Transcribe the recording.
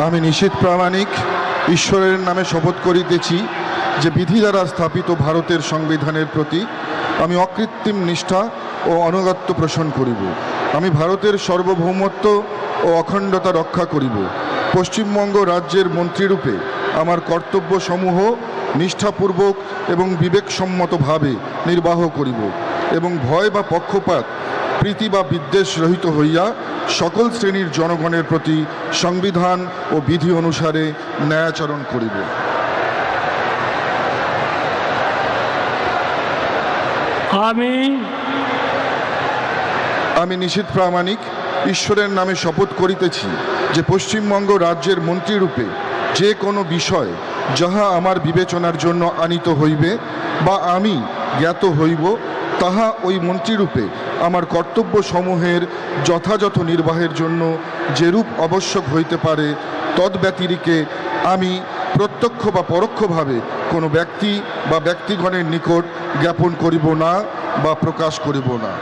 আমি নিশীথ প্রামাণিক ঈশ্বরের নামে শপথ করিতেছি যে বিধি দ্বারা স্থাপিত ভারতের সংবিধানের প্রতি আমি অকৃত্রিম নিষ্ঠা ও আনুগত্য পোষণ করিব। আমি ভারতের সার্বভৌমত্ব ও অখণ্ডতা রক্ষা করিব। পশ্চিমবঙ্গ রাজ্যের মন্ত্রীরূপে আমার কর্তব্যসমূহ নিষ্ঠাপূর্বক এবং বিবেকসম্মতভাবে নির্বাহ করিব এবং ভয় বা পক্ষপাত প্রীতি বা বিদ্বেষ রহিত হইয়া সকল শ্রেণীর জনগণের প্রতি সংবিধান ও বিধি অনুসারে ন্যায়াচরণ করিব। আমি নিশীথ প্রামাণিক ঈশ্বরের নামে শপথ করিতেছি যে পশ্চিমবঙ্গ রাজ্যের মন্ত্রীরূপে যে কোনো বিষয় যাহা আমার বিবেচনার জন্য আনিত হইবে বা আমি জ্ঞাত হইব, তাহা ওই মন্ত্রীরূপে আমার কর্তব্যসমূহের যথাযথ নির্বাহের জন্য যেরূপ আবশ্যক হইতে পারে তদ্ব্যতিরিকে আমি প্রত্যক্ষ বা পরোক্ষভাবে কোনো ব্যক্তি বা ব্যক্তিগণের নিকট জ্ঞাপন করিব না বা প্রকাশ করিব না।